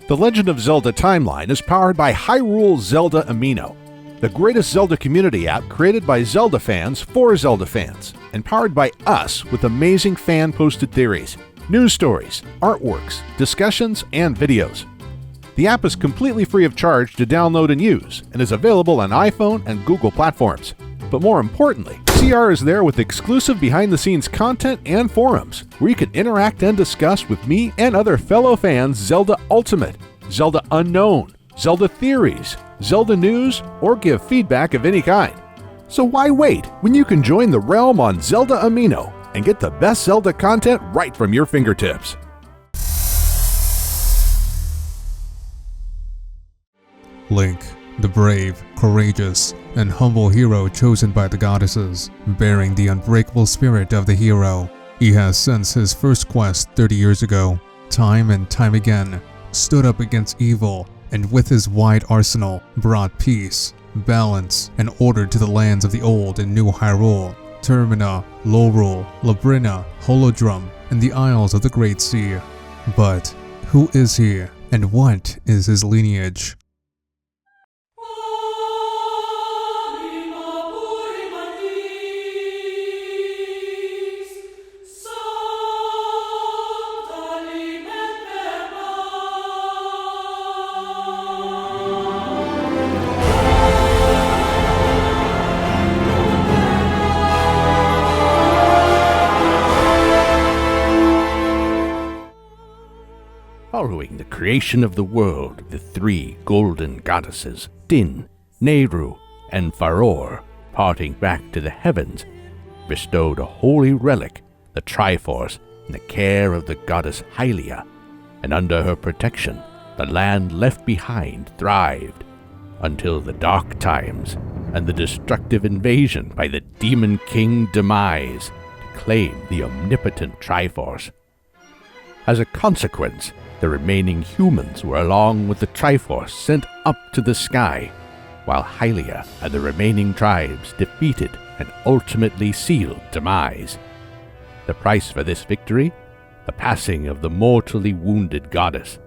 The Legend of Zelda Timeline is powered by Hyrule Zelda Amino, the greatest Zelda community app created by Zelda fans for Zelda fans, and powered by us with amazing fan-posted theories, news stories, artworks, discussions, and videos. The app is completely free of charge to download and use, and is available on iPhone and Google platforms. But more importantly, CR is there with exclusive behind-the-scenes content and forums, where you can interact and discuss with me and other fellow fans Zelda Ultimate, Zelda Unknown, Zelda Theories, Zelda News, or give feedback of any kind. So why wait when you can join the realm on Zelda Amino and get the best Zelda content right from your fingertips? Link, the brave, courageous, and humble hero chosen by the goddesses, bearing the unbreakable spirit of the hero. He has since his first quest 30 years ago, time and time again, stood up against evil and with his wide arsenal brought peace, balance, and order to the lands of the old and new Hyrule, Termina, Lorule, Labrina, Holodrum, and the Isles of the Great Sea. But who is he, and what is his lineage? Following the creation of the world, the three golden goddesses, Din, Nehru, and Farore, parting back to the heavens, bestowed a holy relic, the Triforce, in the care of the goddess Hylia, and under her protection, the land left behind thrived, until the dark times and the destructive invasion by the Demon King Demise to claim the omnipotent Triforce. As a consequence, the remaining humans were along with the Triforce sent up to the sky, while Hylia and the remaining tribes defeated and ultimately sealed Demise. The price for this victory? The passing of the mortally wounded goddess.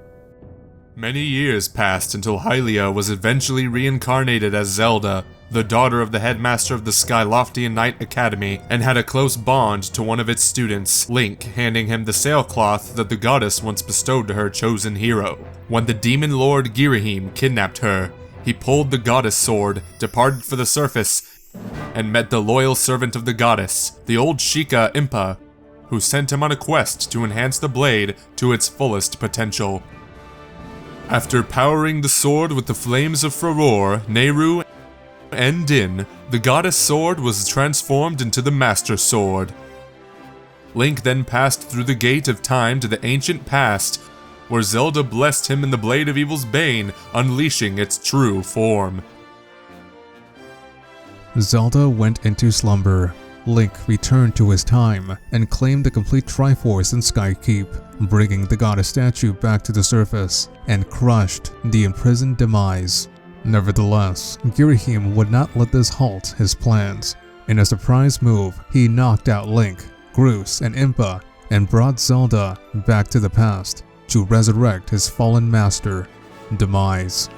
Many years passed until Hylia was eventually reincarnated as Zelda, the daughter of the headmaster of the Skyloftian Knight Academy, and had a close bond to one of its students, Link, handing him the sailcloth that the goddess once bestowed to her chosen hero. When the demon lord Girahim kidnapped her, he pulled the goddess sword, departed for the surface, and met the loyal servant of the goddess, the old Sheikah Impa, who sent him on a quest to enhance the blade to its fullest potential. After powering the sword with the flames of Farore, Nehru, and Din, the goddess sword was transformed into the Master Sword. Link then passed through the gate of time to the ancient past, where Zelda blessed him in the Blade of Evil's Bane, unleashing its true form. Zelda went into slumber. Link returned to his time and claimed the complete Triforce in Skykeep, bringing the goddess statue back to the surface and crushed the imprisoned Demise. Nevertheless, Girahim would not let this halt his plans. In a surprise move, he knocked out Link, Groose, and Impa and brought Zelda back to the past to resurrect his fallen master, Demise.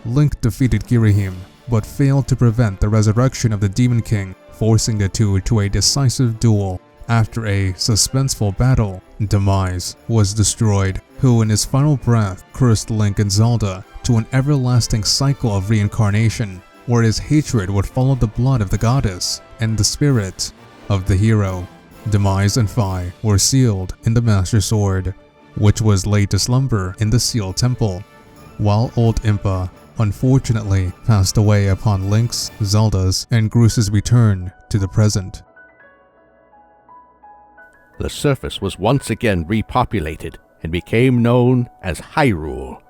Link defeated Girahim, but failed to prevent the resurrection of the Demon King, forcing the two to a decisive duel. After a suspenseful battle, Demise was destroyed, who in his final breath cursed Link and Zelda to an everlasting cycle of reincarnation, where his hatred would follow the blood of the goddess and the spirit of the hero. Demise and Fi were sealed in the Master Sword, which was laid to slumber in the sealed temple, while old Impa unfortunately passed away upon Link's, Zelda's, and Groose's return to the present. The surface was once again repopulated and became known as Hyrule.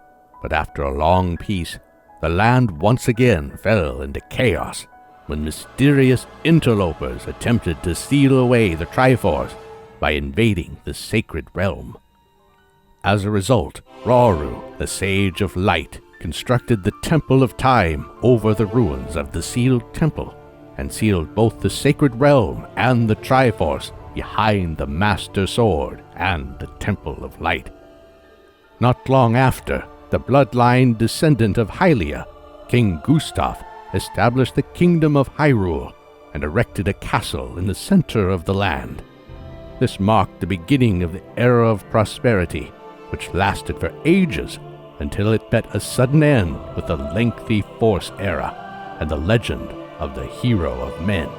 But after a long peace, the land once again fell into chaos when mysterious interlopers attempted to steal away the Triforce by invading the sacred realm. As a result, Rauru, the Sage of Light, constructed the Temple of Time over the ruins of the sealed temple and sealed both the sacred realm and the Triforce behind the Master Sword and the Temple of Light. Not long after, the bloodline descendant of Hylia, King Gustav established the Kingdom of Hyrule and erected a castle in the center of the land. This marked the beginning of the era of prosperity, which lasted for ages until it met a sudden end with the lengthy Force era and the legend of the Hero of Men.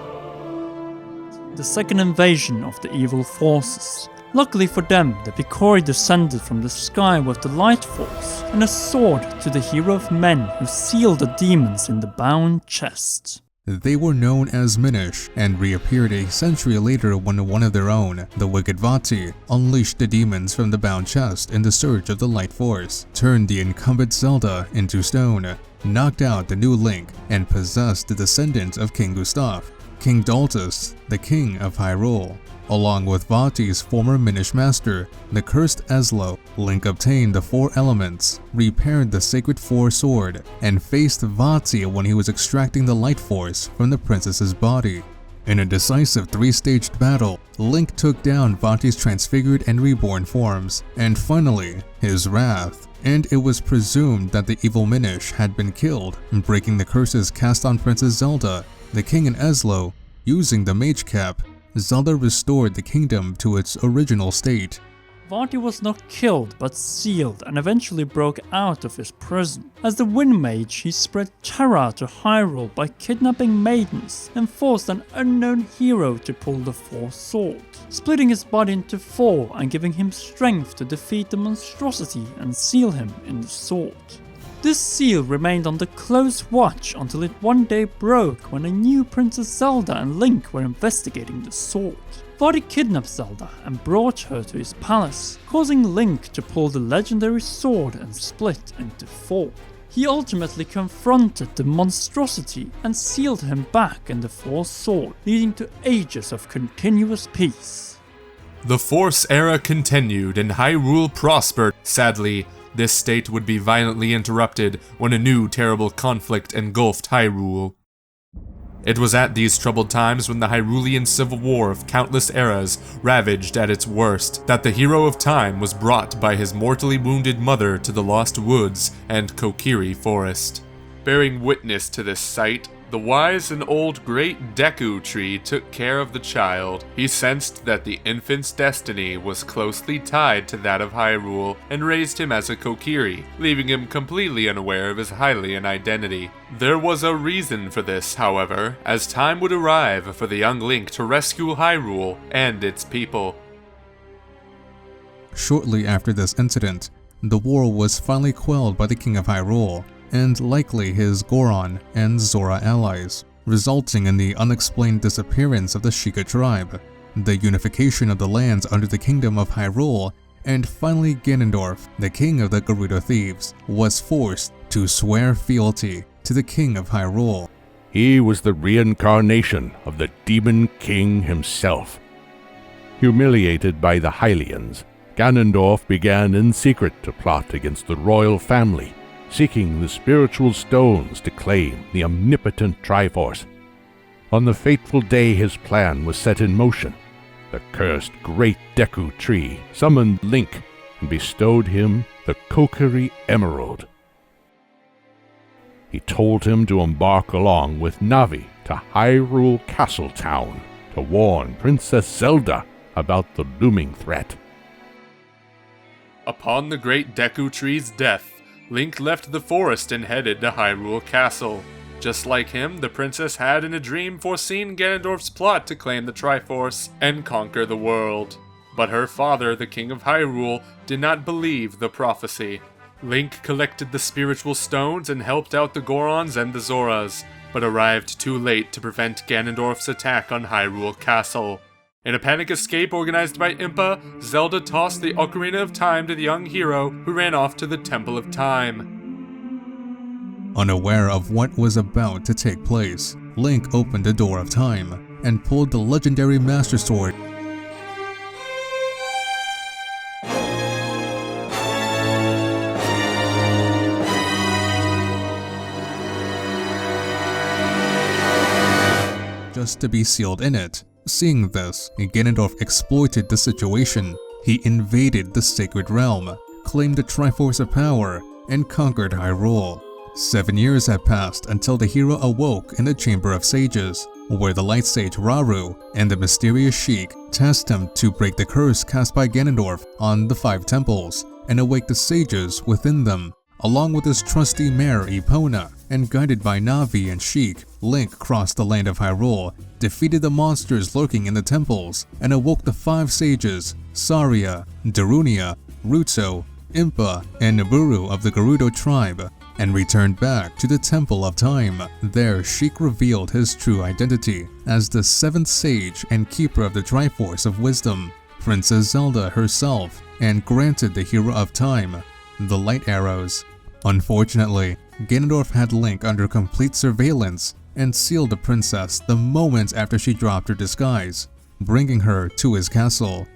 The second invasion of the evil forces. Luckily for them, the Picori descended from the sky with the Light Force and a sword to the Hero of Men who sealed the demons in the bound chest. They were known as Minish and reappeared a century later when one of their own, the Wicked Vati, unleashed the demons from the bound chest in the search of the Light Force, turned the incumbent Zelda into stone, knocked out the new Link, and possessed the descendants of King Gustav, King Daltus, the King of Hyrule. Along with Vati's former Minish master, the cursed Eslo, Link obtained the four elements, repaired the Sacred Four sword, and faced Vati when he was extracting the Light Force from the princess's body. In a decisive three-staged battle, Link took down Vati's transfigured and reborn forms, and finally, his wrath. And it was presumed that the evil Minish had been killed, breaking the curses cast on Princess Zelda. The king and Eslo, using the Mage Cap, Zelda restored the kingdom to its original state. Vati was not killed but sealed and eventually broke out of his prison. As the Wind Mage, he spread terror to Hyrule by kidnapping maidens and forced an unknown hero to pull the Fourth Sword, splitting his body into four and giving him strength to defeat the monstrosity and seal him in the sword. This seal remained under close watch until it one day broke when a new Princess Zelda and Link were investigating the sword. Vati kidnapped Zelda and brought her to his palace, causing Link to pull the legendary sword and split into four. He ultimately confronted the monstrosity and sealed him back in the Fourth Sword, leading to ages of continuous peace. The Force era continued and Hyrule prospered. Sadly, this state would be violently interrupted when a new terrible conflict engulfed Hyrule. It was at these troubled times when the Hyrulean civil war of countless eras ravaged at its worst that the Hero of Time was brought by his mortally wounded mother to the Lost Woods and Kokiri Forest. Bearing witness to this sight, the wise and old great Deku Tree took care of the child. He sensed that the infant's destiny was closely tied to that of Hyrule and raised him as a Kokiri, leaving him completely unaware of his Hylian identity. There was a reason for this, however, as time would arrive for the young Link to rescue Hyrule and its people. Shortly after this incident, the war was finally quelled by the King of Hyrule, and likely his Goron and Zora allies, resulting in the unexplained disappearance of the Sheikah tribe, the unification of the lands under the Kingdom of Hyrule, and finally Ganondorf, the king of the Gerudo Thieves, was forced to swear fealty to the King of Hyrule. He was the reincarnation of the Demon King himself. Humiliated by the Hylians, Ganondorf began in secret to plot against the royal family, seeking the spiritual stones to claim the omnipotent Triforce. On the fateful day his plan was set in motion, the cursed Great Deku Tree summoned Link and bestowed him the Kokiri Emerald. He told him to embark along with Navi to Hyrule Castle Town to warn Princess Zelda about the looming threat. Upon the Great Deku Tree's death, Link left the forest and headed to Hyrule Castle. Just like him, the princess had in a dream foreseen Ganondorf's plot to claim the Triforce and conquer the world. But her father, the King of Hyrule, did not believe the prophecy. Link collected the spiritual stones and helped out the Gorons and the Zoras, but arrived too late to prevent Ganondorf's attack on Hyrule Castle. In a panic escape organized by Impa, Zelda tossed the Ocarina of Time to the young hero, who ran off to the Temple of Time. Unaware of what was about to take place, Link opened the Door of Time and pulled the legendary Master Sword. Just to be sealed in it. Seeing this, Ganondorf exploited the situation. He invaded the Sacred Realm, claimed the Triforce of Power, and conquered Hyrule. 7 years had passed until the hero awoke in the Chamber of Sages, where the Light Sage Rauru and the mysterious Sheik tasked him to break the curse cast by Ganondorf on the 5 temples and awake the sages within them. Along with his trusty mare Epona, and guided by Navi and Sheik, Link crossed the land of Hyrule, defeated the monsters lurking in the temples, and awoke the 5 sages, Saria, Darunia, Ruto, Impa, and Naburu of the Gerudo tribe, and returned back to the Temple of Time. There, Sheik revealed his true identity as the 7th sage and keeper of the Triforce of Wisdom, Princess Zelda herself, and granted the Hero of Time the light arrows. Unfortunately, Ganondorf had Link under complete surveillance and sealed the princess the moment after she dropped her disguise, bringing her to his castle.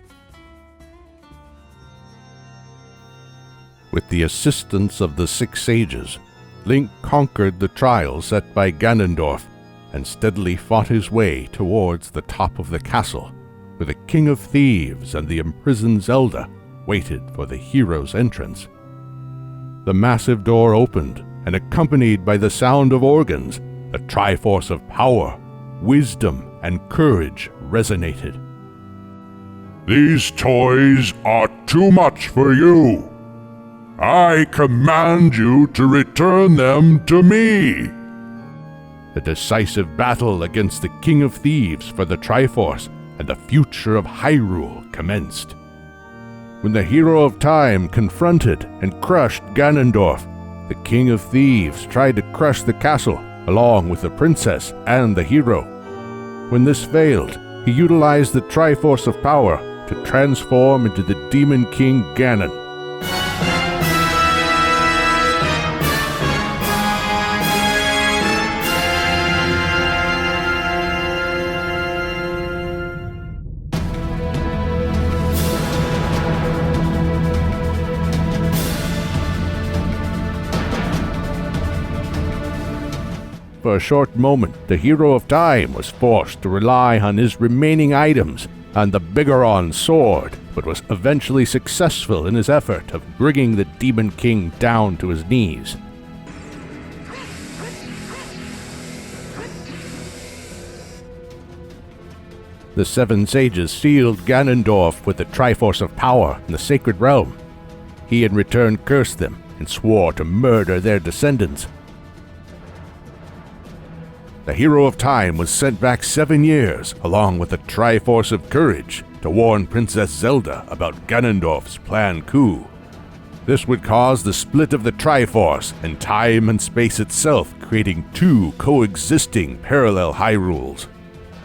With the assistance of the 6 sages, Link conquered the trial set by Ganondorf and steadily fought his way towards the top of the castle, where the King of Thieves and the imprisoned Zelda waited for the hero's entrance. The massive door opened, and accompanied by the sound of organs, the Triforce of Power, Wisdom, and Courage resonated. "These toys are too much for you. I command you to return them to me." A decisive battle against the King of Thieves for the Triforce and the future of Hyrule commenced. When the Hero of Time confronted and crushed Ganondorf, the King of Thieves tried to crush the castle along with the princess and the hero. When this failed, he utilized the Triforce of Power to transform into the Demon King Ganon. For a short moment, the Hero of Time was forced to rely on his remaining items and the Bigoron sword, but was eventually successful in his effort of bringing the Demon King down to his knees. The 7 sages sealed Ganondorf with the Triforce of Power in the Sacred Realm. He in return cursed them and swore to murder their descendants. The Hero of Time was sent back 7 years, along with the Triforce of Courage, to warn Princess Zelda about Ganondorf's planned coup. This would cause the split of the Triforce and time and space itself, creating 2 coexisting parallel Hyrules.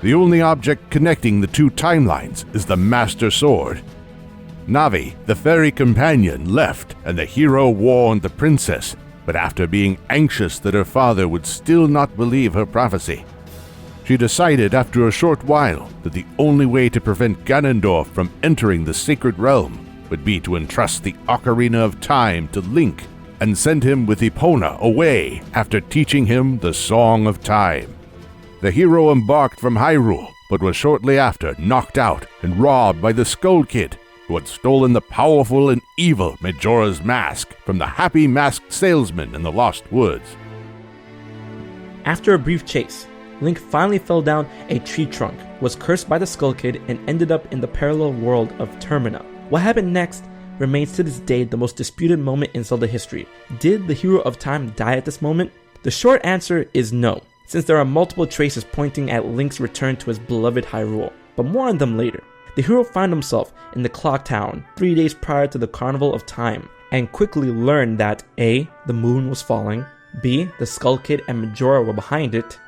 The only object connecting the 2 timelines is the Master Sword. Navi, the fairy companion, left, and the hero warned the princess, but after being anxious that her father would still not believe her prophecy, she decided after a short while that the only way to prevent Ganondorf from entering the Sacred Realm would be to entrust the Ocarina of Time to Link and send him with Epona away after teaching him the Song of Time. The hero embarked from Hyrule, but was shortly after knocked out and robbed by the Skull Kid, who had stolen the powerful and evil Majora's Mask from the happy masked salesman in the Lost Woods. After a brief chase, Link finally fell down a tree trunk, was cursed by the Skull Kid, and ended up in the parallel world of Termina. What happened next remains to this day the most disputed moment in Zelda history. Did the Hero of Time die at this moment? The short answer is no, since there are multiple traces pointing at Link's return to his beloved Hyrule, but more on them later. The hero found himself in the Clock Town 3 days prior to the Carnival of Time, and quickly learned that A. the moon was falling, B. the Skull Kid and Majora were behind it,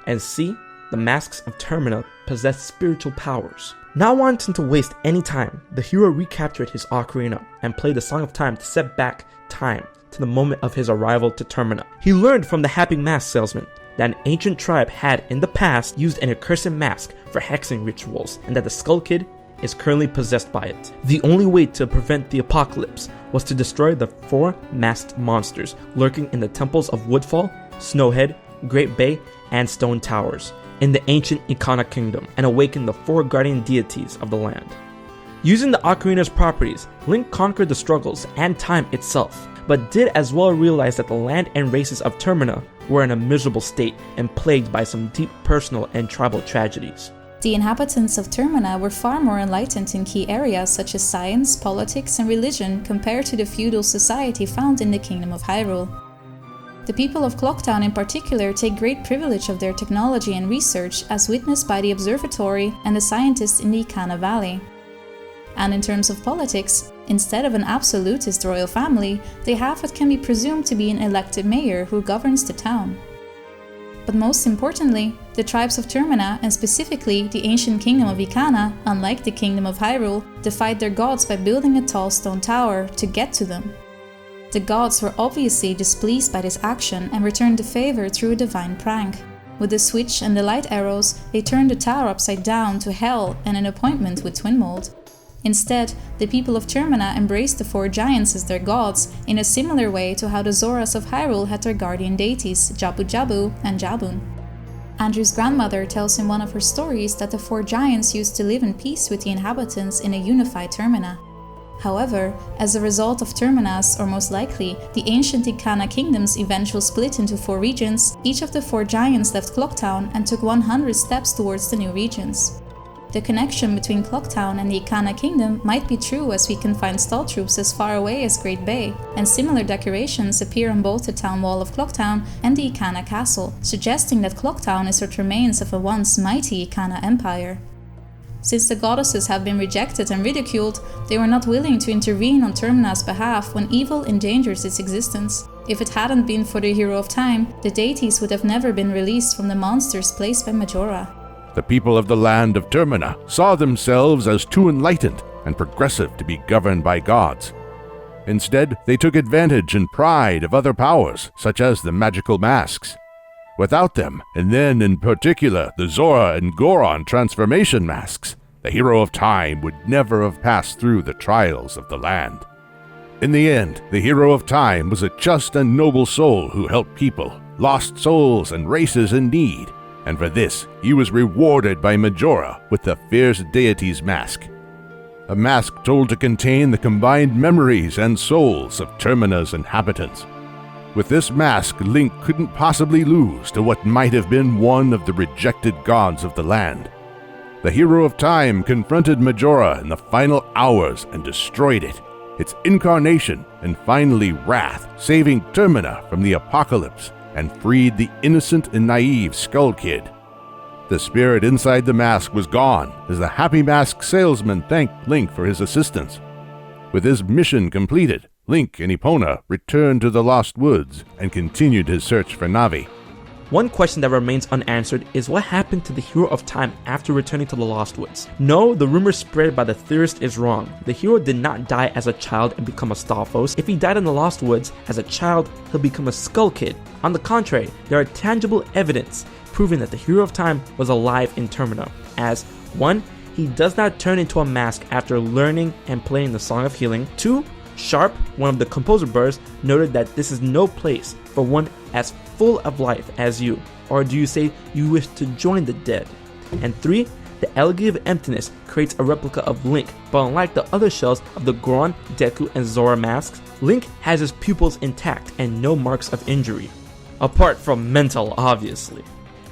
and C. the masks of Termina possessed spiritual powers. Not wanting to waste any time, the hero recaptured his Ocarina and played the Song of Time to set back time to the moment of his arrival to Termina. He learned from the happy mask salesman that an ancient tribe had in the past used an accursed mask for hexing rituals, and that the Skull Kid is currently possessed by it. The only way to prevent the apocalypse was to destroy the 4 masked monsters lurking in the temples of Woodfall, Snowhead, Great Bay, and Stone Towers in the ancient Ikana Kingdom, and awaken the 4 guardian deities of the land. Using the Ocarina's properties, Link conquered the struggles and time itself, but did as well realize that the land and races of Termina were in a miserable state and plagued by some deep personal and tribal tragedies. The inhabitants of Termina were far more enlightened in key areas such as science, politics, and religion compared to the feudal society found in the Kingdom of Hyrule. The people of Clocktown in particular take great privilege of their technology and research, as witnessed by the observatory and the scientists in the Ikana Valley. And in terms of politics, instead of an absolutist royal family, they have what can be presumed to be an elected mayor who governs the town. But most importantly, the tribes of Termina, and specifically the ancient kingdom of Ikana, unlike the kingdom of Hyrule, defied their gods by building a tall stone tower to get to them. The gods were obviously displeased by this action and returned the favor through a divine prank. With the switch and the light arrows, they turned the tower upside down to hell and an appointment with Twinmold. Instead, the people of Termina embraced the four giants as their gods, in a similar way to how the Zoras of Hyrule had their guardian deities, Jabu Jabu and Jabun. Andrew's grandmother tells in one of her stories that the four giants used to live in peace with the inhabitants in a unified Termina. However, as a result of Termina's, or most likely, the ancient Ikana kingdom's eventual split into four regions, each of the four giants left Clocktown and took 100 steps towards the new regions. The connection between Clocktown and the Ikana kingdom might be true, as we can find stall troops as far away as Great Bay, and similar decorations appear on both the town wall of Clocktown and the Ikana castle, suggesting that Clocktown is what remains of a once mighty Ikana empire. Since the goddesses have been rejected and ridiculed, they were not willing to intervene on Termina's behalf when evil endangers its existence. If it hadn't been for the Hero of Time, the deities would have never been released from the monsters placed by Majora. The people of the land of Termina saw themselves as too enlightened and progressive to be governed by gods. Instead, they took advantage and pride of other powers, such as the magical masks. Without them, and then in particular the Zora and Goron transformation masks, the Hero of Time would never have passed through the trials of the land. In the end, the Hero of Time was a just and noble soul who helped people, lost souls and races in need, and for this he was rewarded by Majora with the Fierce Deity's mask. A mask told to contain the combined memories and souls of Termina's inhabitants. With this mask, Link couldn't possibly lose to what might have been one of the rejected gods of the land. The Hero of Time confronted Majora in the final hours and destroyed it, its incarnation and finally wrath, saving Termina from the apocalypse and freed the innocent and naive Skull Kid. The spirit inside the mask was gone as the Happy Mask salesman thanked Link for his assistance. With his mission completed, Link and Epona returned to the Lost Woods and continued his search for Navi. One question that remains unanswered is what happened to the Hero of Time after returning to the Lost Woods. No, the rumor spread by the theorist is wrong. The hero did not die as a child and become a Stalfos. If he died in the Lost Woods as a child, he'll become a Skull Kid. On the contrary, there are tangible evidence proving that the Hero of Time was alive in Termina, as 1. He does not turn into a mask after learning and playing the Song of Healing. 2. Sharp, one of the composer birds, noted that this is no place for one as full of life as you, or do you say you wish to join the dead? And 3. The Elegy of Emptiness creates a replica of Link, but unlike the other shells of the Goron, Deku, and Zora masks, Link has his pupils intact and no marks of injury. Apart from mental, obviously.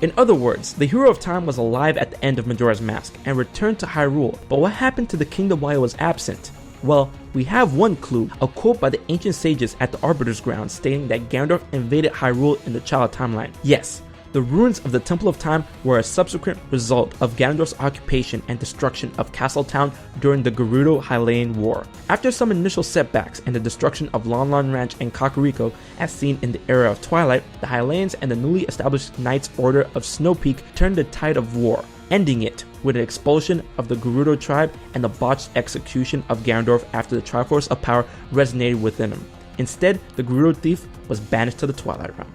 In other words, the Hero of Time was alive at the end of Majora's Mask and returned to Hyrule, but what happened to the kingdom while it was absent? Well, we have one clue, a quote by the ancient sages at the Arbiter's Ground stating that Ganondorf invaded Hyrule in the Twilight Timeline. Yes, the ruins of the Temple of Time were a subsequent result of Ganondorf's occupation and destruction of Castle Town during the Gerudo-Hylian War. After some initial setbacks and the destruction of Lon Lon Ranch and Kakariko, as seen in the era of Twilight, the Hylians and the newly established Knights Order of Snow Peak turned the tide of war, ending it with an expulsion of the Gerudo tribe and the botched execution of Ganondorf after the Triforce of Power resonated within him. Instead, the Gerudo thief was banished to the Twilight Realm.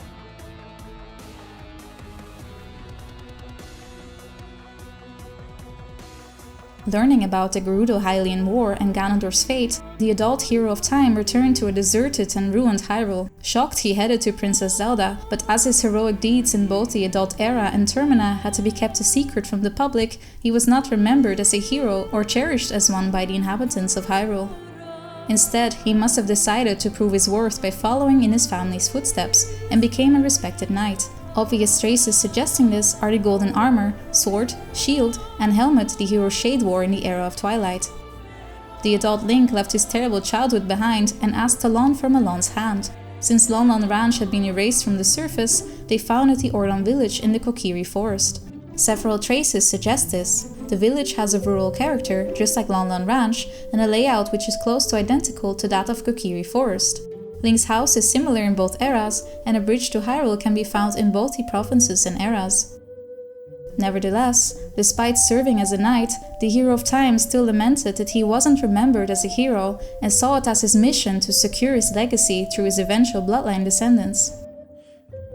Learning about the Gerudo-Hylian War and Ganondorf's fate, the adult Hero of Time returned to a deserted and ruined Hyrule. Shocked, he headed to Princess Zelda, but as his heroic deeds in both the adult era and Termina had to be kept a secret from the public, he was not remembered as a hero or cherished as one by the inhabitants of Hyrule. Instead, he must have decided to prove his worth by following in his family's footsteps and became a respected knight. Obvious traces suggesting this are the golden armor, sword, shield, and helmet the hero Shade wore in the era of Twilight. The adult Link left his terrible childhood behind and asked Talon for Malon's hand. Since Lon Lon Ranch had been erased from the surface, they founded the Orlan village in the Kokiri forest. Several traces suggest this. The village has a rural character, just like Lon Lon Ranch, and a layout which is close to identical to that of Kokiri Forest. Link's house is similar in both eras, and a bridge to Hyrule can be found in both the provinces and eras. Nevertheless, despite serving as a knight, the Hero of Time still lamented that he wasn't remembered as a hero and saw it as his mission to secure his legacy through his eventual bloodline descendants.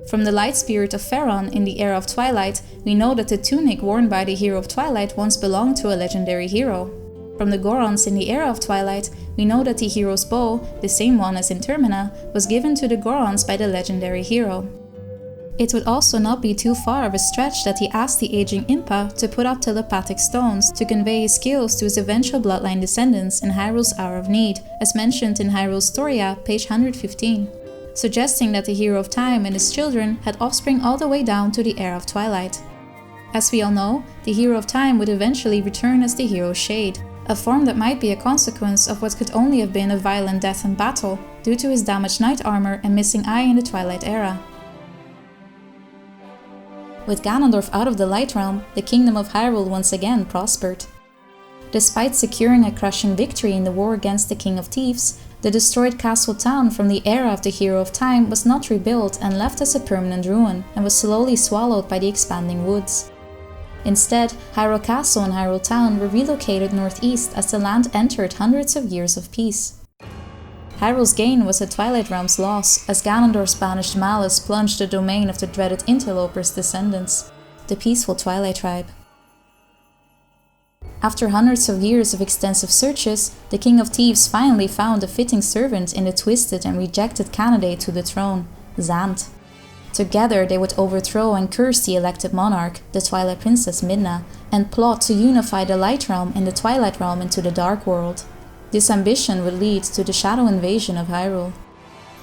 From the light spirit of Faron in the era of Twilight, we know that the tunic worn by the Hero of Twilight once belonged to a legendary hero. From the Gorons in the era of Twilight, we know that the hero's bow, the same one as in Termina, was given to the Gorons by the legendary hero. It would also not be too far of a stretch that he asked the aging Impa to put up telepathic stones to convey his skills to his eventual bloodline descendants in Hyrule's Hour of Need, as mentioned in Hyrule's Storia, page 115, suggesting that the Hero of Time and his children had offspring all the way down to the era of Twilight. As we all know, the Hero of Time would eventually return as the Hero Shade, a form that might be a consequence of what could only have been a violent death in battle, due to his damaged knight armor and missing eye in the Twilight era. With Ganondorf out of the Light Realm, the Kingdom of Hyrule once again prospered. Despite securing a crushing victory in the war against the King of Thieves, the destroyed castle town from the era of the Hero of Time was not rebuilt and left as a permanent ruin, and was slowly swallowed by the expanding woods. Instead, Hyrule Castle and Hyrule Town were relocated northeast as the land entered hundreds of years of peace. Hyrule's gain was the Twilight Realm's loss, as Ganondorf's banished malice plunged the domain of the dreaded interloper's descendants, the peaceful Twilight Tribe. After hundreds of years of extensive searches, the King of Thieves finally found a fitting servant in the twisted and rejected candidate to the throne, Zant. Together they would overthrow and curse the elected monarch, the Twilight Princess Midna, and plot to unify the Light Realm and the Twilight Realm into the Dark World. This ambition would lead to the Shadow Invasion of Hyrule.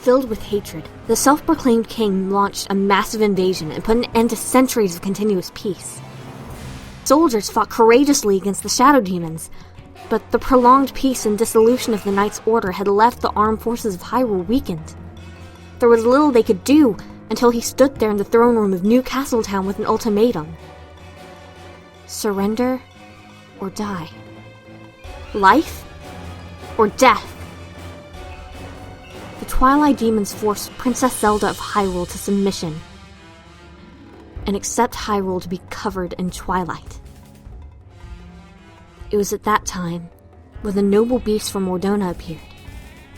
Filled with hatred, the self-proclaimed king launched a massive invasion and put an end to centuries of continuous peace. Soldiers fought courageously against the shadow demons, but the prolonged peace and dissolution of the Knight's Order had left the armed forces of Hyrule weakened. There was little they could do until he stood there in the throne room of New Castletown with an ultimatum. Surrender or die. Life or death. The Twilight Demons forced Princess Zelda of Hyrule to submission and accept Hyrule to be covered in twilight. It was at that time when the noble beast from Mordona appeared,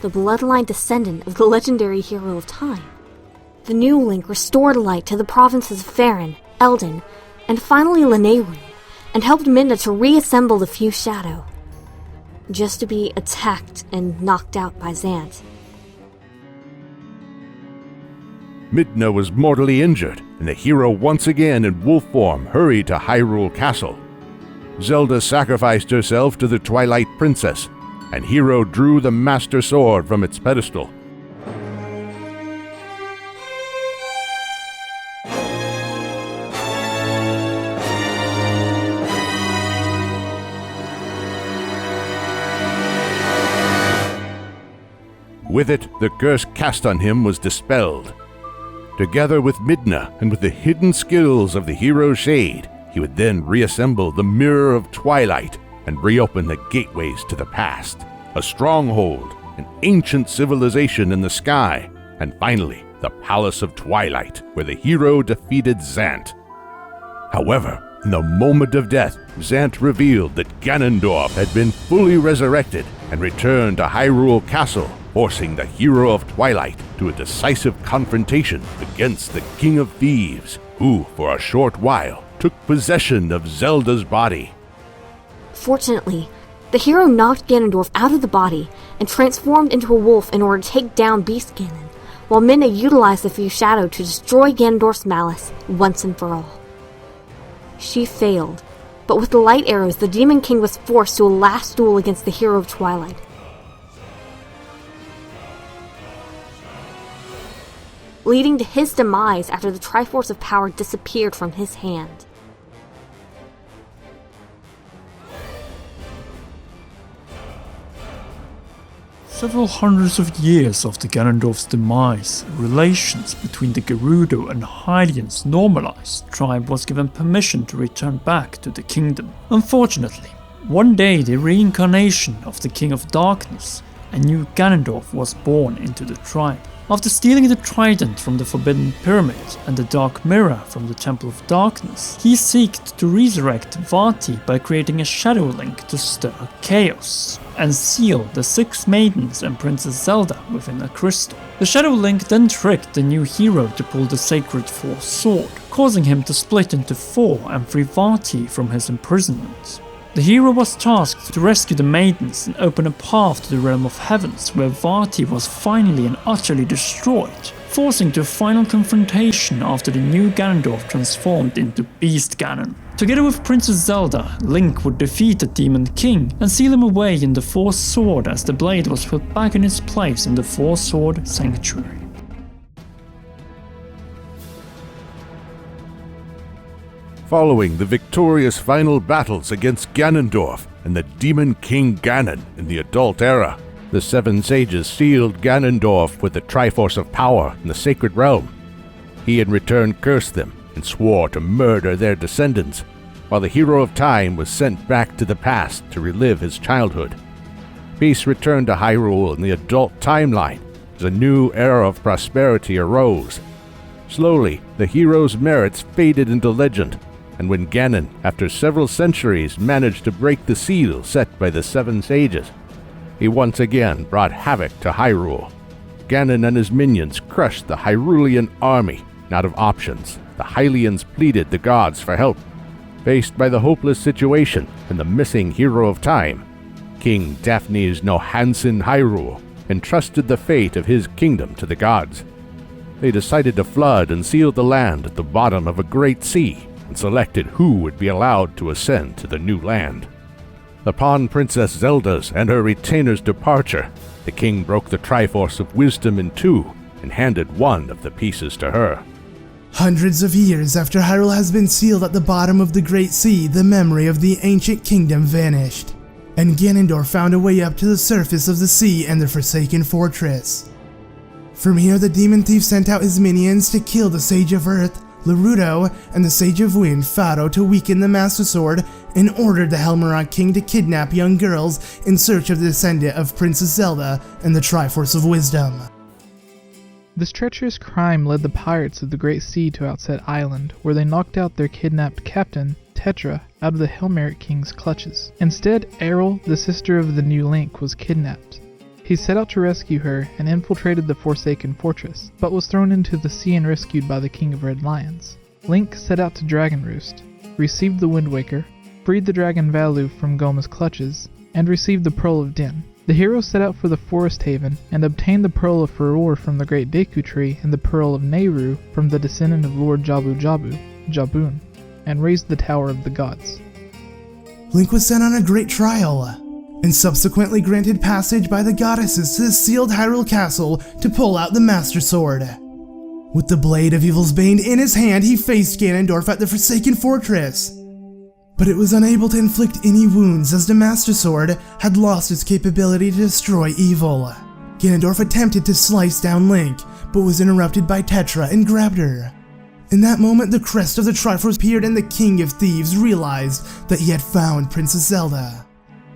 the bloodline descendant of the legendary Hero of Time. The new Link restored light to the provinces of Faron, Eldin, and finally Lanayru, and helped Midna to reassemble the Few Shadow, just to be attacked and knocked out by Zant. Midna was mortally injured, and the hero once again in wolf form hurried to Hyrule Castle. Zelda sacrificed herself to the Twilight Princess, and Hero drew the Master Sword from its pedestal. With it, the curse cast on him was dispelled. Together with Midna and with the hidden skills of the Hero Shade, he would then reassemble the Mirror of Twilight and reopen the gateways to the past, a stronghold, an ancient civilization in the sky, and finally, the Palace of Twilight, where the hero defeated Zant. However, in the moment of death, Zant revealed that Ganondorf had been fully resurrected and returned to Hyrule Castle, forcing the Hero of Twilight to a decisive confrontation against the King of Thieves, who, for a short while, took possession of Zelda's body. Fortunately, the hero knocked Ganondorf out of the body and transformed into a wolf in order to take down Beast Ganon, while Midna utilized the Few Shadow to destroy Ganondorf's malice once and for all. She failed, but with the light arrows, the Demon King was forced to a last duel against the Hero of Twilight. leading to his demise after the Triforce of Power disappeared from his hand. Several hundreds of years after Ganondorf's demise, relations between the Gerudo and Hylians normalized. The tribe was given permission to return back to the kingdom. Unfortunately, one day the reincarnation of the King of Darkness, a new Ganondorf, was born into the tribe. After stealing the trident from the Forbidden Pyramid and the Dark Mirror from the Temple of Darkness, he seeked to resurrect Vati by creating a Shadow Link to stir chaos and seal the 6 maidens and Princess Zelda within a crystal. The Shadow Link then tricked the new hero to pull the Sacred Force Sword, causing him to split into 4 and free Vati from his imprisonment. The hero was tasked to rescue the maidens and open a path to the realm of heavens, where Vati was finally and utterly destroyed, forcing to a final confrontation after the new Ganondorf transformed into Beast Ganon. Together with Princess Zelda, Link would defeat the Demon King and seal him away in the Force Sword as the blade was put back in its place in the Force Sword Sanctuary. Following the victorious final battles against Ganondorf and the Demon King Ganon in the Adult Era, the 7 sages sealed Ganondorf with the Triforce of Power in the Sacred Realm. He in return cursed them and swore to murder their descendants, while the Hero of Time was sent back to the past to relive his childhood. Peace returned to Hyrule in the Adult Timeline as a new era of prosperity arose. Slowly, the hero's merits faded into legend, and when Ganon, after several centuries, managed to break the seal set by the 7 sages, he once again brought havoc to Hyrule. Ganon and his minions crushed the Hyrulean army. Out of options, the Hylians pleaded the gods for help. Faced by the hopeless situation and the missing Hero of Time, King Daphnes no Hansen Hyrule entrusted the fate of his kingdom to the gods. They decided to flood and seal the land at the bottom of a great sea, and selected who would be allowed to ascend to the new land. Upon Princess Zelda's and her retainer's departure, the king broke the Triforce of Wisdom in 2 and handed one of the pieces to her. Hundreds of years after Hyrule has been sealed at the bottom of the Great Sea, the memory of the ancient kingdom vanished, and Ganondorf found a way up to the surface of the sea and the Forsaken Fortress. From here, the demon thief sent out his minions to kill the Sage of Earth, Gerudo, and the Sage of Wind, Faro, to weaken the Master Sword, and ordered the Helmarod King to kidnap young girls in search of the descendant of Princess Zelda and the Triforce of Wisdom. This treacherous crime led the pirates of the Great Sea to Outset Island, where they knocked out their kidnapped captain, Tetra, out of the Helmarod King's clutches. Instead, Aryll, the sister of the new Link, was kidnapped. He set out to rescue her and infiltrated the Forsaken Fortress, but was thrown into the sea and rescued by the King of Red Lions. Link set out to Dragon Roost, received the Wind Waker, freed the Dragon Valu from Goma's clutches, and received the Pearl of Din. The hero set out for the Forest Haven and obtained the Pearl of Furor from the Great Deku Tree and the Pearl of Nehru from the descendant of Lord Jabu Jabu, Jabun, and raised the Tower of the Gods. Link was sent on a great trial, and subsequently granted passage by the goddesses to the sealed Hyrule Castle to pull out the Master Sword. With the Blade of Evil's Bane in his hand, he faced Ganondorf at the Forsaken Fortress, but it was unable to inflict any wounds as the Master Sword had lost its capability to destroy evil. Ganondorf attempted to slice down Link, but was interrupted by Tetra and grabbed her. In that moment, the crest of the Triforce appeared and the King of Thieves realized that he had found Princess Zelda.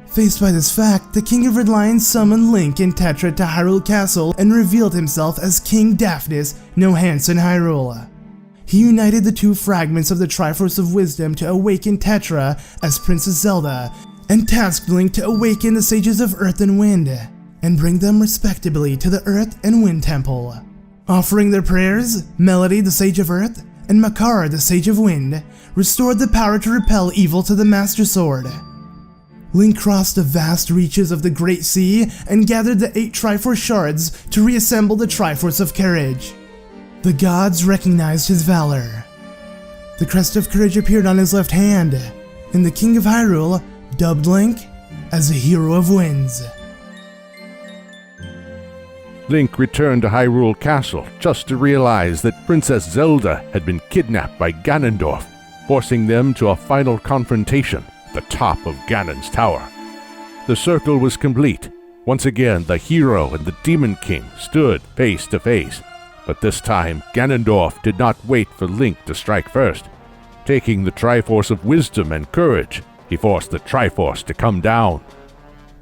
Faced by this fact, the King of Red Lions summoned Link and Tetra to Hyrule Castle and revealed himself as King Daphnes no Hansen Hyrule. He united the 2 fragments of the Triforce of Wisdom to awaken Tetra as Princess Zelda, and tasked Link to awaken the Sages of Earth and Wind, and bring them respectively to the Earth and Wind Temple. Offering their prayers, Melody, the Sage of Earth, and Makar, the Sage of Wind, restored the power to repel evil to the Master Sword. Link crossed the vast reaches of the Great Sea and gathered the 8 Triforce shards to reassemble the Triforce of Courage. The gods recognized his valor. The Crest of Courage appeared on his left hand, and the King of Hyrule dubbed Link as the Hero of Winds. Link returned to Hyrule Castle just to realize that Princess Zelda had been kidnapped by Ganondorf, forcing them to a final confrontation at the top of Ganon's tower. The circle was complete. Once again, the hero and the Demon King stood face to face, but this time Ganondorf did not wait for Link to strike first. Taking the Triforce of Wisdom and Courage, he forced the Triforce to come down.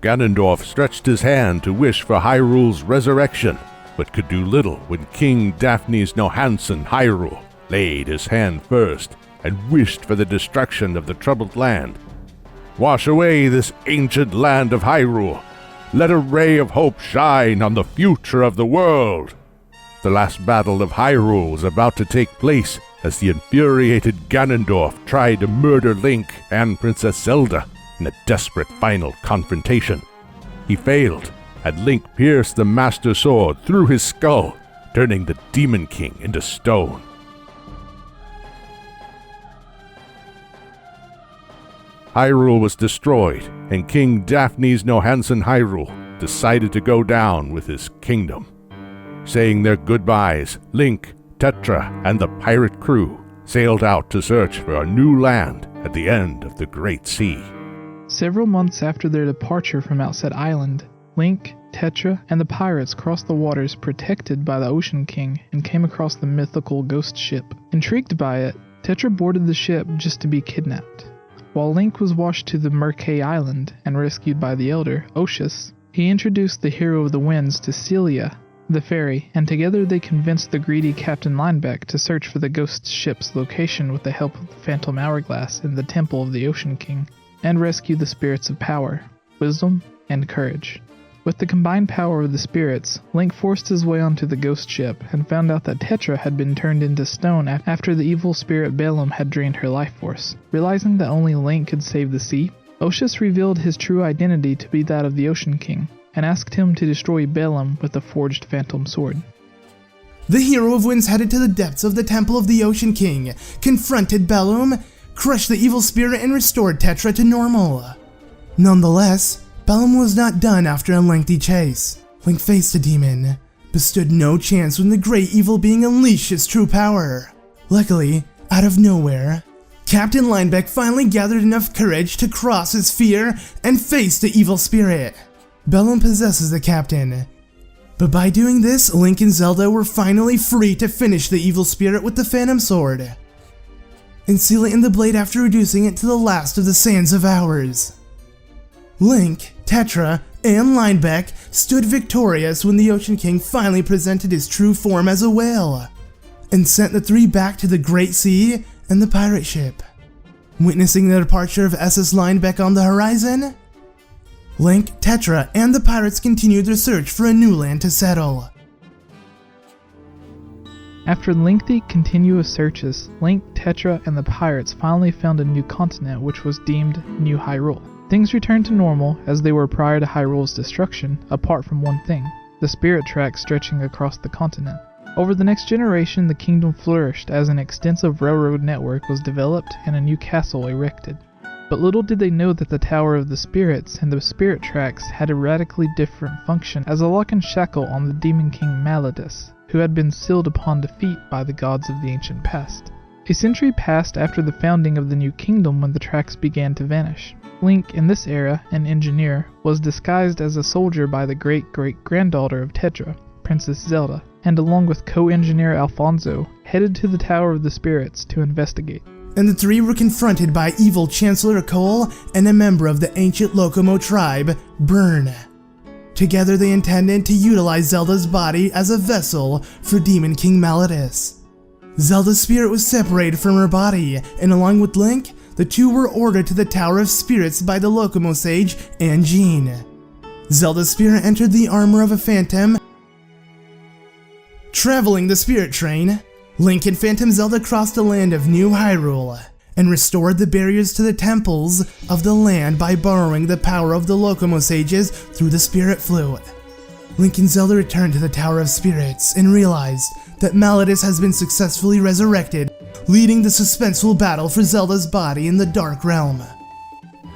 Ganondorf stretched his hand to wish for Hyrule's resurrection, but could do little when King Daphne's Nohansen Hyrule laid his hand first and wished for the destruction of the troubled land. Wash away this ancient land of Hyrule. Let a ray of hope shine on the future of the world. The last battle of Hyrule was about to take place as the infuriated Ganondorf tried to murder Link and Princess Zelda in a desperate final confrontation. He failed, and Link pierced the Master Sword through his skull, turning the Demon King into stone. Hyrule was destroyed, and King Daphne's Nohansen Hyrule decided to go down with his kingdom. Saying their goodbyes, Link, Tetra, and the pirate crew sailed out to search for a new land at the end of the Great Sea. Several months after their departure from Outset Island, Link, Tetra, and the pirates crossed the waters protected by the Ocean King and came across the mythical ghost ship. Intrigued by it, Tetra boarded the ship just to be kidnapped. While Link was washed to the Murkay Island and rescued by the elder, Oshus, he introduced the Hero of the Winds to Celia, the fairy, and together they convinced the greedy Captain Linebeck to search for the ghost ship's location with the help of the Phantom Hourglass in the Temple of the Ocean King, and rescue the spirits of power, wisdom, and courage. With the combined power of the spirits, Link forced his way onto the ghost ship and found out that Tetra had been turned into stone after the evil spirit Bellum had drained her life force. Realizing that only Link could save the sea, Oshus revealed his true identity to be that of the Ocean King, and asked him to destroy Bellum with the forged Phantom Sword. The Hero of Winds headed to the depths of the Temple of the Ocean King, confronted Bellum, crushed the evil spirit, and restored Tetra to normal. Nonetheless, Bellum was not done after a lengthy chase. Link faced the demon, but stood no chance when the great evil being unleashed its true power. Luckily, out of nowhere, Captain Linebeck finally gathered enough courage to cross his fear and face the evil spirit. Bellum possesses the captain, but by doing this, Link and Zelda were finally free to finish the evil spirit with the Phantom Sword and seal it in the blade after reducing it to the last of the Sands of Hours. Link, Tetra, and Linebeck stood victorious when the Ocean King finally presented his true form as a whale and sent the three back to the Great Sea and the pirate ship. Witnessing the departure of SS Linebeck on the horizon, Link, Tetra, and the pirates continued their search for a new land to settle. After lengthy, continuous searches, Link, Tetra, and the pirates finally found a new continent which was deemed New Hyrule. Things returned to normal as they were prior to Hyrule's destruction, apart from one thing, the spirit tracks stretching across the continent. Over the next generation, the kingdom flourished as an extensive railroad network was developed and a new castle erected. But little did they know that the Tower of the Spirits and the Spirit Tracks had a radically different function as a lock and shackle on the Demon King Malladus, who had been sealed upon defeat by the gods of the ancient past. A century passed after the founding of the new kingdom when the tracks began to vanish. Link, in this era, an engineer, was disguised as a soldier by the great-great-granddaughter of Tetra, Princess Zelda, and along with co-engineer Alfonso, headed to the Tower of the Spirits to investigate. And the three were confronted by evil Chancellor Cole and a member of the ancient Locomo tribe, Burn. Together they intended to utilize Zelda's body as a vessel for Demon King Malladus. Zelda's spirit was separated from her body, and along with Link, the two were ordered to the Tower of Spirits by the Locomo Sage and Jean. Zelda's spirit entered the armor of a phantom. Traveling the spirit train, Link and Phantom Zelda crossed the land of New Hyrule and restored the barriers to the temples of the land by borrowing the power of the Locomo Sages through the Spirit Flute. Link and Zelda returned to the Tower of Spirits and realized that Malladus has been successfully resurrected, leading the suspenseful battle for Zelda's body in the Dark Realm.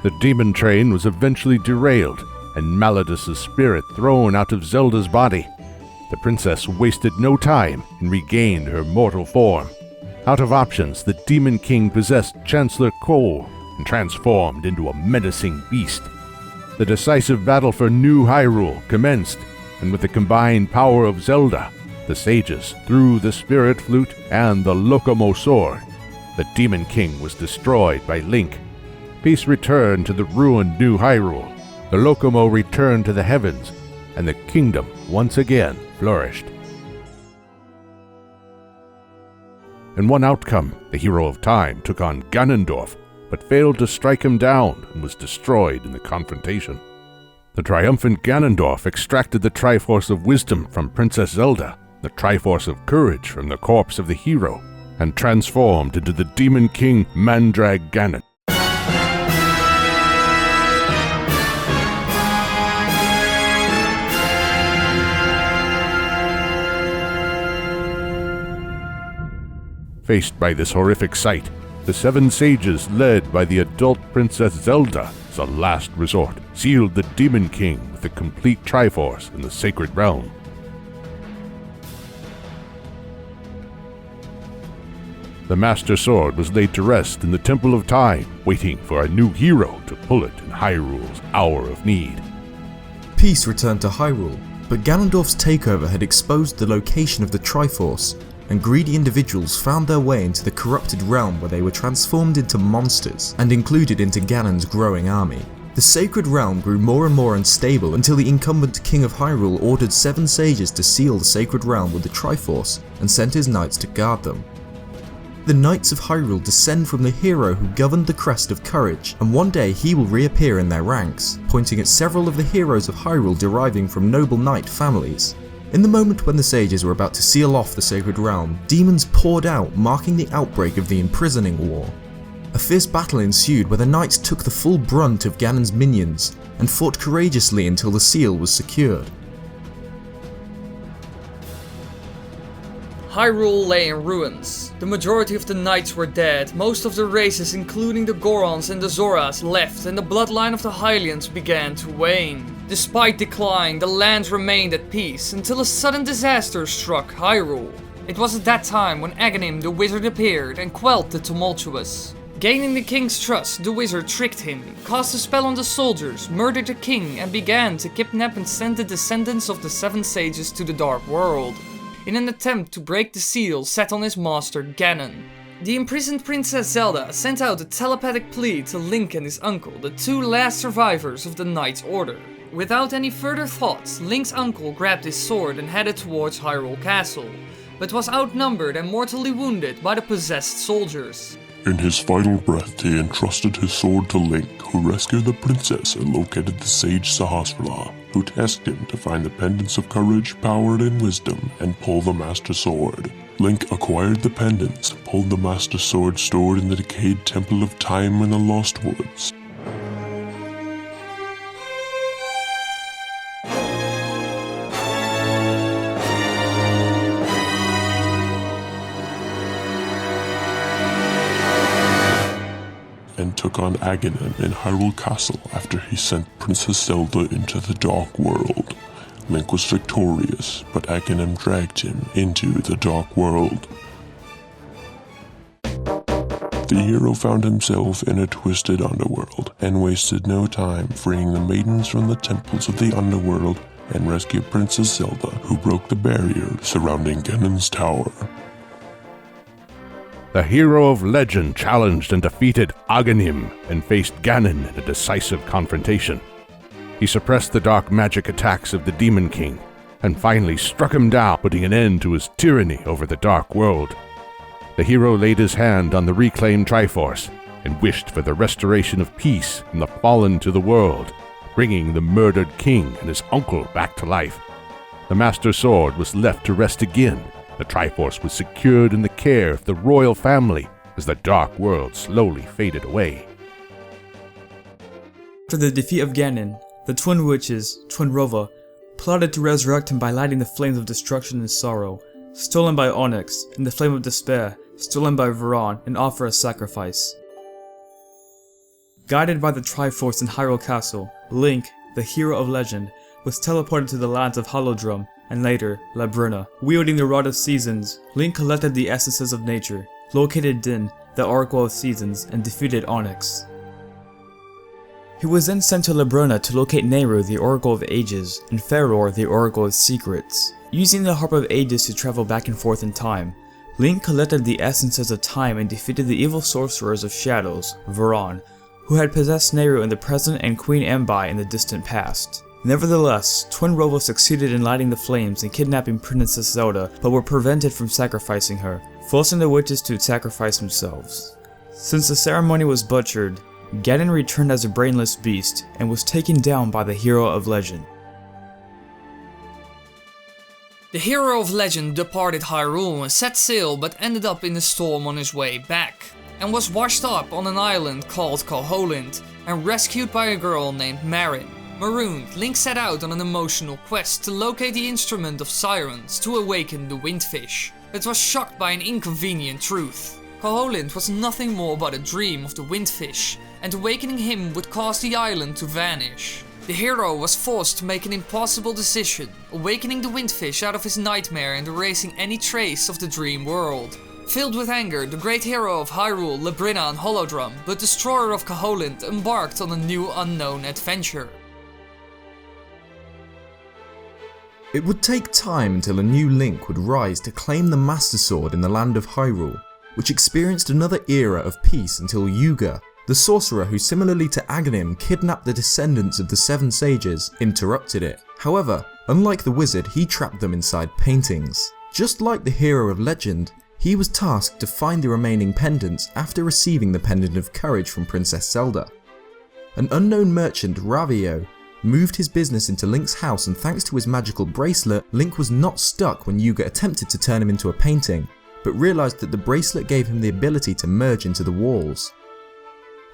The demon train was eventually derailed and Malladus' spirit thrown out of Zelda's body. The princess wasted no time and regained her mortal form. Out of options, the Demon King possessed Chancellor Cole and transformed into a menacing beast. The decisive battle for New Hyrule commenced, and with the combined power of Zelda, the sages threw the Spirit Flute and the Locomo Sword. The Demon King was destroyed by Link. Peace returned to the ruined New Hyrule. The Locomo returned to the heavens, and the kingdom once again flourished. In one outcome, the Hero of Time took on Ganondorf, but failed to strike him down and was destroyed in the confrontation. The triumphant Ganondorf extracted the Triforce of Wisdom from Princess Zelda, the Triforce of Courage from the corpse of the hero, and transformed into the Demon King Mandrag Ganon. Faced by this horrific sight, the seven sages, led by the adult Princess Zelda as a last resort, sealed the Demon King with the complete Triforce in the Sacred Realm. The Master Sword was laid to rest in the Temple of Time, waiting for a new hero to pull it in Hyrule's hour of need. Peace returned to Hyrule, but Ganondorf's takeover had exposed the location of the Triforce, and greedy individuals found their way into the corrupted realm where they were transformed into monsters and included into Ganon's growing army. The Sacred Realm grew more and more unstable until the incumbent King of Hyrule ordered 7 sages to seal the Sacred Realm with the Triforce and sent his knights to guard them. The Knights of Hyrule descend from the hero who governed the Crest of Courage, and one day he will reappear in their ranks, pointing at several of the heroes of Hyrule deriving from noble knight families. In the moment when the sages were about to seal off the Sacred Realm, demons poured out, marking the outbreak of the Imprisoning War. A fierce battle ensued where the knights took the full brunt of Ganon's minions and fought courageously until the seal was secured. Hyrule lay in ruins. The majority of the knights were dead, most of the races including the Gorons and the Zoras left, and the bloodline of the Hylians began to wane. Despite decline, the lands remained at peace until a sudden disaster struck Hyrule. It was at that time when Aghanim the wizard appeared and quelled the tumultuous. Gaining the king's trust, the wizard tricked him, cast a spell on the soldiers, murdered the king, and began to kidnap and send the descendants of the 7 sages to the Dark World, in an attempt to break the seal set on his master Ganon. The imprisoned Princess Zelda sent out a telepathic plea to Link and his uncle, the 2 last survivors of the Knight's Order. Without any further thoughts, Link's uncle grabbed his sword and headed towards Hyrule Castle, but was outnumbered and mortally wounded by the possessed soldiers. In his final breath, he entrusted his sword to Link, who rescued the princess and located the sage Sahasrahla, who tasked him to find the pendants of courage, power, and wisdom, and pull the Master Sword. Link acquired the pendants, pulled the Master Sword stored in the decayed Temple of Time in the Lost Woods. And took on Aghanim in Hyrule Castle after he sent Princess Zelda into the Dark World. Link was victorious, but Aghanim dragged him into the Dark World. The hero found himself in a twisted underworld, and wasted no time freeing the maidens from the temples of the underworld and rescued Princess Zelda, who broke the barrier surrounding Ganon's tower. The hero of legend challenged and defeated Aghanim and faced Ganon in a decisive confrontation. He suppressed the dark magic attacks of the Demon King and finally struck him down, putting an end to his tyranny over the Dark World. The hero laid his hand on the reclaimed Triforce and wished for the restoration of peace from the fallen to the world, bringing the murdered king and his uncle back to life. The Master Sword was left to rest again. The Triforce was secured in the care of the royal family as the Dark World slowly faded away. After the defeat of Ganon, the twin witches, Twinrova, plotted to resurrect him by lighting the flames of destruction and sorrow, stolen by Onyx, and the flame of despair, stolen by Varan, and offer a sacrifice. Guided by the Triforce in Hyrule Castle, Link, the hero of legend, was teleported to the lands of Holodrum and later, Labruna. Wielding the Rod of Seasons, Link collected the essences of nature, located Din, the Oracle of Seasons, and defeated Onyx. He was then sent to Labruna to locate Nehru, the Oracle of Ages, and Faror, the Oracle of Secrets. Using the Harp of Ages to travel back and forth in time, Link collected the essences of time and defeated the evil sorcerers of shadows, Varan, who had possessed Nehru in the present and Queen Ambai in the distant past. Nevertheless, Twin Rova succeeded in lighting the flames and kidnapping Princess Zelda, but were prevented from sacrificing her, forcing the witches to sacrifice themselves. Since the ceremony was butchered, Ganon returned as a brainless beast and was taken down by the hero of legend. The hero of legend departed Hyrule and set sail, but ended up in a storm on his way back, and was washed up on an island called Koholint and rescued by a girl named Marin. Marooned, Link set out on an emotional quest to locate the instrument of sirens to awaken the Windfish, but was shocked by an inconvenient truth. Koholint was nothing more but a dream of the Windfish, and awakening him would cause the island to vanish. The hero was forced to make an impossible decision, awakening the Windfish out of his nightmare and erasing any trace of the dream world. Filled with anger, the great hero of Hyrule, Labrina and Holodrum, but destroyer of Koholint, embarked on a new unknown adventure. It would take time until a new Link would rise to claim the Master Sword in the land of Hyrule, which experienced another era of peace until Yuga, the sorcerer who similarly to Aghanim kidnapped the descendants of the Seven Sages, interrupted it. However, unlike the wizard, he trapped them inside paintings. Just like the hero of legend, he was tasked to find the remaining pendants after receiving the Pendant of Courage from Princess Zelda. An unknown merchant, Ravio, moved his business into Link's house, and thanks to his magical bracelet, Link was not stuck when Yuga attempted to turn him into a painting, but realized that the bracelet gave him the ability to merge into the walls.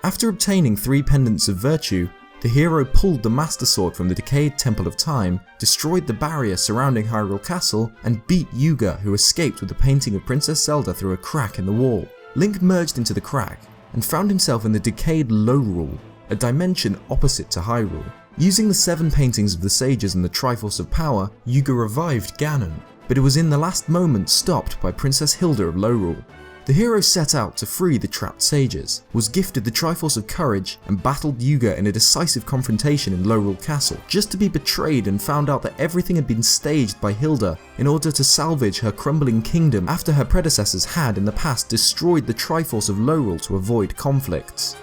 After obtaining 3 pendants of virtue, the hero pulled the Master Sword from the decayed Temple of Time, destroyed the barrier surrounding Hyrule Castle, and beat Yuga, who escaped with the painting of Princess Zelda through a crack in the wall. Link merged into the crack, and found himself in the decayed Lorule, a dimension opposite to Hyrule. Using the 7 paintings of the sages and the Triforce of Power, Yuga revived Ganon, but it was in the last moment stopped by Princess Hilda of Lorule. The hero set out to free the trapped sages, was gifted the Triforce of Courage, and battled Yuga in a decisive confrontation in Lorule Castle, just to be betrayed and found out that everything had been staged by Hilda in order to salvage her crumbling kingdom after her predecessors had in the past destroyed the Triforce of Lorule to avoid conflicts.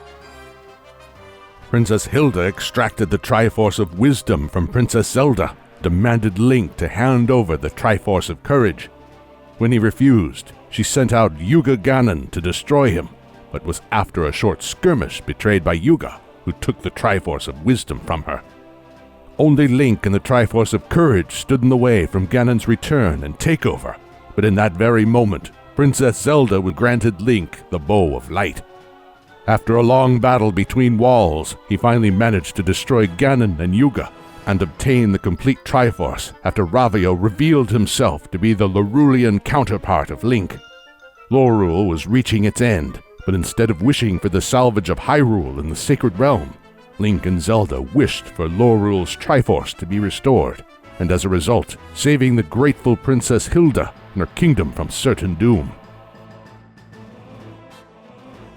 Princess Hilda extracted the Triforce of Wisdom from Princess Zelda, demanded Link to hand over the Triforce of Courage. When he refused, she sent out Yuga Ganon to destroy him, but was after a short skirmish betrayed by Yuga, who took the Triforce of Wisdom from her. Only Link and the Triforce of Courage stood in the way from Ganon's return and takeover, but in that very moment, Princess Zelda granted Link the Bow of Light. After a long battle between walls, he finally managed to destroy Ganon and Yuga, and obtain the complete Triforce after Ravio revealed himself to be the Lorulean counterpart of Link. Lorule was reaching its end, but instead of wishing for the salvage of Hyrule and the Sacred Realm, Link and Zelda wished for Lorule's Triforce to be restored, and as a result, saving the grateful Princess Hilda and her kingdom from certain doom.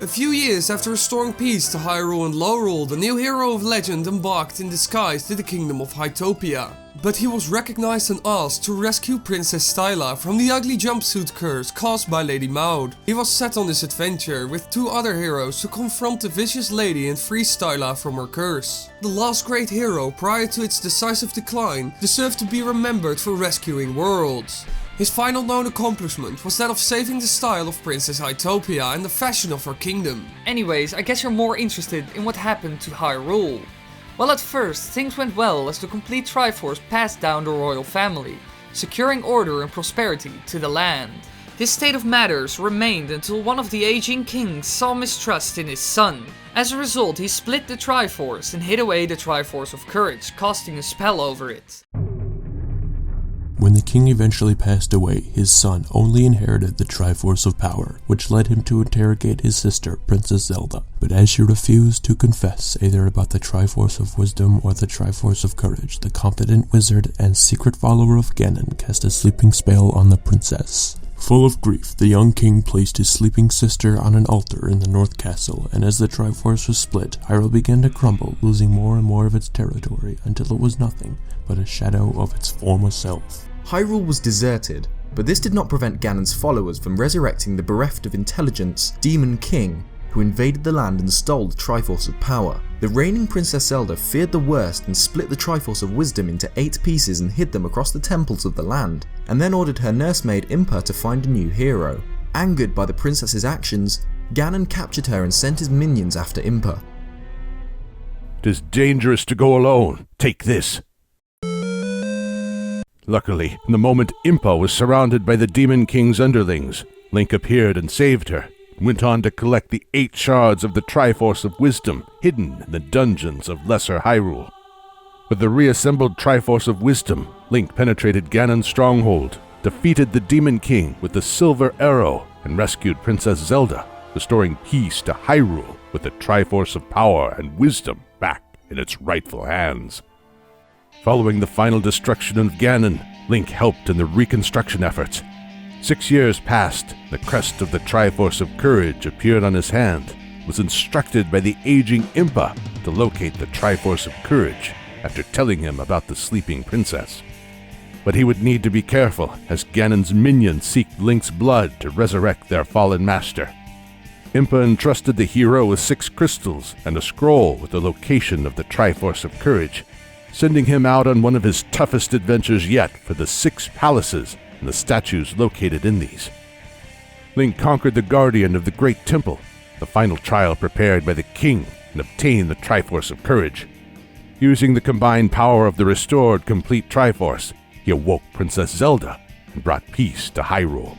A few years after restoring peace to Hyrule and Lorule, the new hero of legend embarked in disguise to the Kingdom of Hytopia. But he was recognized and asked to rescue Princess Styla from the ugly jumpsuit curse caused by Lady Maud. He was set on this adventure with 2 other heroes to confront the vicious lady and free Styla from her curse. The last great hero prior to its decisive decline deserved to be remembered for rescuing worlds. His final known accomplishment was that of saving the style of Princess Hytopia and the fashion of her kingdom. Anyways, I guess you're more interested in what happened to Hyrule. Well, at first, things went well as the complete Triforce passed down the royal family, securing order and prosperity to the land. This state of matters remained until one of the aging kings saw mistrust in his son. As a result, he split the Triforce and hid away the Triforce of Courage, casting a spell over it. When the king eventually passed away, his son only inherited the Triforce of Power, which led him to interrogate his sister, Princess Zelda. But as she refused to confess either about the Triforce of Wisdom or the Triforce of Courage, the confident wizard and secret follower of Ganon cast a sleeping spell on the princess. Full of grief, the young king placed his sleeping sister on an altar in the North Castle, and as the Triforce was split, Hyrule began to crumble, losing more and more of its territory until it was nothing but a shadow of its former self. Hyrule was deserted, but this did not prevent Ganon's followers from resurrecting the bereft of intelligence Demon King, who invaded the land and stole the Triforce of Power. The reigning Princess Zelda feared the worst and split the Triforce of Wisdom into 8 pieces and hid them across the temples of the land, and then ordered her nursemaid Impa to find a new hero. Angered by the princess's actions, Ganon captured her and sent his minions after Impa. It is dangerous to go alone. Take this. Luckily, in the moment Impa was surrounded by the Demon King's underlings, Link appeared and saved her, and went on to collect the 8 shards of the Triforce of Wisdom hidden in the dungeons of Lesser Hyrule. With the reassembled Triforce of Wisdom, Link penetrated Ganon's stronghold, defeated the Demon King with the Silver Arrow, and rescued Princess Zelda, restoring peace to Hyrule with the Triforce of Power and Wisdom back in its rightful hands. Following the final destruction of Ganon, Link helped in the reconstruction efforts. 6 years passed, the crest of the Triforce of Courage appeared on his hand, was instructed by the aging Impa to locate the Triforce of Courage after telling him about the sleeping princess. But he would need to be careful as Ganon's minions seeked Link's blood to resurrect their fallen master. Impa entrusted the hero with 6 crystals and a scroll with the location of the Triforce of Courage, sending him out on one of his toughest adventures yet for the 6 palaces and the statues located in these. Link conquered the Guardian of the Great Temple, the final trial prepared by the king, and obtained the Triforce of Courage. Using the combined power of the restored complete Triforce, he awoke Princess Zelda and brought peace to Hyrule.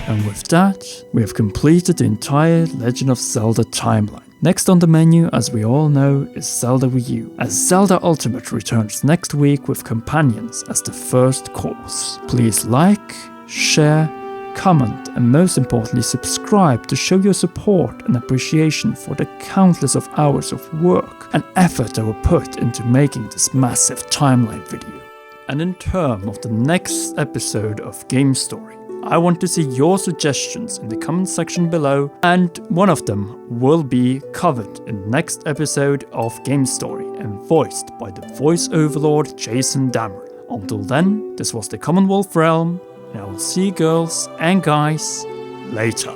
And with that, we have completed the entire Legend of Zelda timeline. Next on the menu, as we all know, is Zelda Wii U, as Zelda Ultimate returns next week with companions as the first course. Please like, share, comment, and most importantly subscribe to show your support and appreciation for the countless of hours of work and effort that were put into making this massive timeline video. And in terms of the next episode of Game Story, I want to see your suggestions in the comment section below, and one of them will be covered in the next episode of Game Story and voiced by the voice overlord Jason Damron. Until then, this was the Commonwealth Realm, and I will see you girls and guys later.